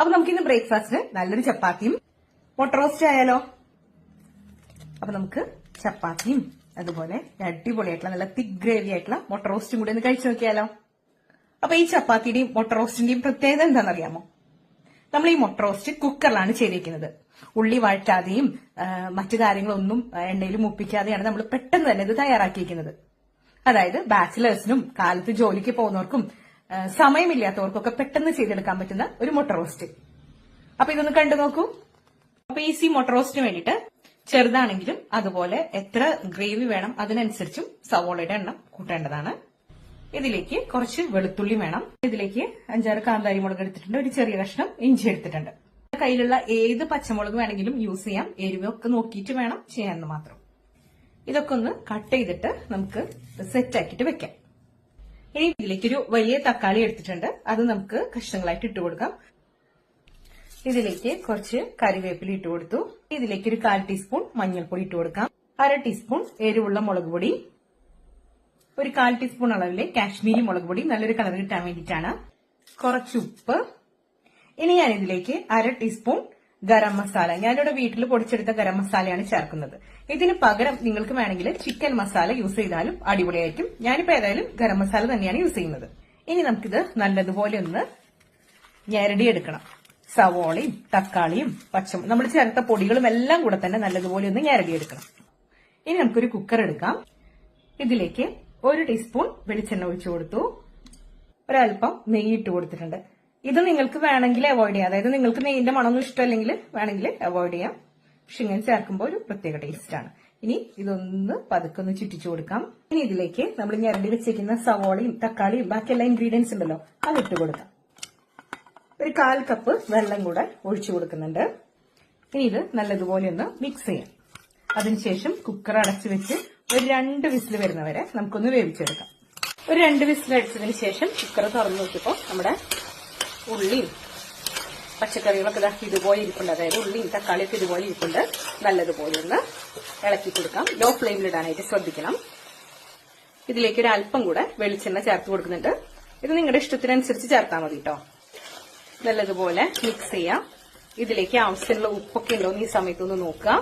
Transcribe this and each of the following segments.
അപ്പൊ നമുക്കിന്ന് ബ്രേക്ക്ഫാസ്റ്റിന് നല്ലൊരു ചപ്പാത്തിയും മുട്ട റോസ്റ്റ് ആയാലോ? അപ്പൊ നമുക്ക് ചപ്പാത്തിയും അതുപോലെ അടിപൊളിയായിട്ടുള്ള നല്ല തിക് ഗ്രേവി ആയിട്ടുള്ള മുട്ട റോസ്റ്റും കൂടി ഒന്ന് കഴിച്ചു നോക്കിയാലോ? അപ്പൊ ഈ ചപ്പാത്തിയുടെയും മുട്ട റോസ്റ്റിന്റെയും പ്രത്യേകത എന്താണെന്നറിയാമോ? നമ്മൾ ഈ മുട്ട റോസ്റ്റ് കുക്കറിലാണ് ചെയ്തിരിക്കുന്നത്. ഉള്ളി വഴറ്റാതെയും മറ്റു കാര്യങ്ങളൊന്നും എണ്ണയിൽ മുപ്പിക്കാതെയാണ് നമ്മൾ പെട്ടെന്ന് തന്നെ ഇത് തയ്യാറാക്കിയിരിക്കുന്നത്. അതായത് ബാച്ചിലേഴ്സിനും കാലത്ത് ജോലിക്ക് പോകുന്നവർക്കും സമയമില്ലാത്തവർക്കൊക്കെ പെട്ടെന്ന് ചെയ്തെടുക്കാൻ പറ്റുന്ന ഒരു മുട്ട റോസ്റ്റ്. അപ്പൊ ഇതൊന്ന് കണ്ടു നോക്കൂ. അപ്പൊ ഈസി മുട്ട റോസ്റ്റിന് വേണ്ടിയിട്ട് ചെറുതാണെങ്കിലും അതുപോലെ എത്ര ഗ്രേവി വേണം അതിനനുസരിച്ചും സവോളയുടെ എണ്ണം കൂട്ടേണ്ടതാണ്. ഇതിലേക്ക് കുറച്ച് വെളുത്തുള്ളി വേണം. ഇതിലേക്ക് 5-6 കാന്താരി മുളക് എടുത്തിട്ടുണ്ട്. ഒരു ചെറിയ കഷ്ണം ഇഞ്ചി എടുത്തിട്ടുണ്ട്. കയ്യിലുള്ള ഏത് പച്ചമുളക് വേണമെങ്കിലും യൂസ് ചെയ്യാം. എരിവൊക്കെ നോക്കിയിട്ട് വേണം ചെയ്യാമെന്ന് മാത്രം. ഇതൊക്കെ ഒന്ന് കട്ട് ചെയ്തിട്ട് നമുക്ക് സെറ്റ് ആക്കിയിട്ട് വെക്കാം. ഇനി ഇതിലേക്കൊരു വലിയ തക്കാളി എടുത്തിട്ടുണ്ട്. അത് നമുക്ക് കഷ്ണങ്ങളായിട്ട് ഇട്ട് കൊടുക്കാം. ഇതിലേക്ക് കുറച്ച് കറിവേപ്പില ഇട്ട് കൊടുത്തു. ഇതിലേക്ക് ഒരു 1/4 ടീസ്പൂൺ മഞ്ഞൾപ്പൊടി ഇട്ട് കൊടുക്കാം. 1/2 ടീസ്പൂൺ എരിവുള്ള മുളക് പൊടി, ഒരു 1/4 ടീസ്പൂൺ അളവിലെ കാശ്മീരി മുളക് പൊടി നല്ലൊരു കളർ കിട്ടാൻ വേണ്ടിയിട്ടാണ്. കുറച്ച് ഉപ്പ്. ഇനി ഞാൻ ഇതിലേക്ക് 1/2 ടീസ്പൂൺ ഗരം മസാല, ഞാനിവിടെ വീട്ടിൽ പൊടിച്ചെടുത്ത ഗരം മസാലയാണ് ചേർക്കുന്നത്. ഇതിന് പകരം നിങ്ങൾക്ക് വേണമെങ്കിൽ ചിക്കൻ മസാല യൂസ് ചെയ്താലും അടിപൊളിയായിരിക്കും. ഞാനിപ്പോ ഏതായാലും ഗരം മസാല തന്നെയാണ് യൂസ് ചെയ്യുന്നത്. ഇനി നമുക്കിത് നല്ലതുപോലെ ഒന്ന് ഞെരടിയെടുക്കണം. സവോളയും തക്കാളിയും നമ്മൾ ചേർത്ത പൊടികളും എല്ലാം കൂടെ തന്നെ നല്ലതുപോലെ ഒന്ന് ഞെരടിയെടുക്കണം. ഇനി നമുക്കൊരു കുക്കർ എടുക്കാം. ഇതിലേക്ക് 1 ടീസ്പൂൺ വെളിച്ചെണ്ണ ഒഴിച്ചു കൊടുത്തു. ഒരൽപ്പം നെയ്യ് ഇട്ട് കൊടുത്തിട്ടുണ്ട്. ഇത് നിങ്ങൾക്ക് വേണമെങ്കിൽ അവോയ്ഡ് ചെയ്യാം. അതായത് നിങ്ങൾക്ക് നെയ്യിന്റെ മണമൊന്നും ഇഷ്ടമല്ലെങ്കിൽ വേണമെങ്കിൽ അവോയ്ഡ് ചെയ്യാം. പക്ഷെ ഇങ്ങനെ ചേർക്കുമ്പോൾ ഒരു പ്രത്യേക ടേസ്റ്റ് ആണ്. ഇനി ഇതൊന്ന് പതുക്കൊന്ന് ചുറ്റിച്ചു കൊടുക്കാം. ഇനി ഇതിലേക്ക് നമ്മൾ ഞരടി വെച്ചിരിക്കുന്ന സവോളയും തക്കാളിയും ബാക്കി എല്ലാ ഇൻഗ്രീഡിയൻസ് ഉണ്ടല്ലോ അതിട്ട് കൊടുക്കാം. ഒരു 1/4 കപ്പ് വെള്ളം കൂടെ ഒഴിച്ചു കൊടുക്കുന്നുണ്ട്. ഇനി ഇത് നല്ലതുപോലെ ഒന്ന് മിക്സ് ചെയ്യാം. അതിനുശേഷം കുക്കർ അടച്ചു വെച്ച് ഒരു 2 വിസിൽ വരുന്നവരെ നമുക്കൊന്ന് വേവിച്ചെടുക്കാം. ഒരു 2 വിസിൽ അടിച്ചതിന് ശേഷം കുക്കർ തുറന്നു നോക്കിയപ്പോൾ നമ്മുടെ ഉള്ളിയും പച്ചക്കറികളൊക്കെ ഇതുപോലെ ഇരിപ്പുണ്ട്. അതായത് ഉള്ളിയും തക്കാളിയൊക്കെ ഇതുപോലെ ഇരിപ്പുണ്ട്. നല്ലതുപോലെ ഒന്ന് ഇളക്കി കൊടുക്കാം. ലോ ഫ്ലെയിമിൽ ഇടാനായിട്ട് ശ്രദ്ധിക്കണം. ഇതിലേക്ക് ഒരു അല്പം കൂടെ വെളിച്ചെണ്ണ ചേർത്ത് കൊടുക്കുന്നുണ്ട്. ഇത് നിങ്ങളുടെ ഇഷ്ടത്തിനനുസരിച്ച് ചേർത്താൽ മതി കേട്ടോ. നല്ലതുപോലെ മിക്സ് ചെയ്യാം. ഇതിലേക്ക് ആവശ്യമുള്ള ഉപ്പൊക്കെ ഉണ്ടോ എന്ന് ഈ സമയത്തൊന്ന് നോക്കുക.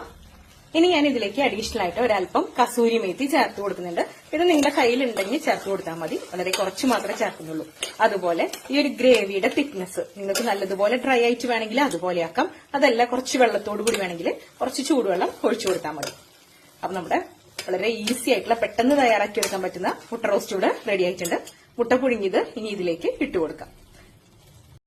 ഇനി ഞാൻ ഇതിലേക്ക് അഡീഷണൽ ആയിട്ട് ഒരല്പം കസൂരി മേത്തി ചേർത്ത് കൊടുക്കുന്നുണ്ട്. ഇത് നിങ്ങളുടെ കയ്യിലുണ്ടെങ്കിൽ ചേർത്ത് കൊടുത്താൽ മതി. വളരെ കുറച്ച് മാത്രമേ ചേർക്കുന്നുള്ളൂ. അതുപോലെ ഈ ഒരു ഗ്രേവിയുടെ തിക്നെസ് നിങ്ങൾക്ക് നല്ലതുപോലെ ഡ്രൈ ആയിട്ട് വേണമെങ്കിൽ അതുപോലെ ആക്കാം. അതല്ല കുറച്ച് വെള്ളത്തോടു കൂടി വേണമെങ്കിൽ കുറച്ച് ചൂടുവെള്ളം ഒഴിച്ചു കൊടുത്താൽ മതി. അപ്പൊ നമ്മുടെ വളരെ ഈസി ആയിട്ടുള്ള പെട്ടെന്ന് തയ്യാറാക്കി എടുക്കാൻ പറ്റുന്ന മുട്ട റോസ്റ്റ് ഇവിടെ റെഡി ആയിട്ടുണ്ട്. മുട്ട പുഴുങ്ങിയത് ഇനി ഇതിലേക്ക് ഇട്ട് കൊടുക്കാം.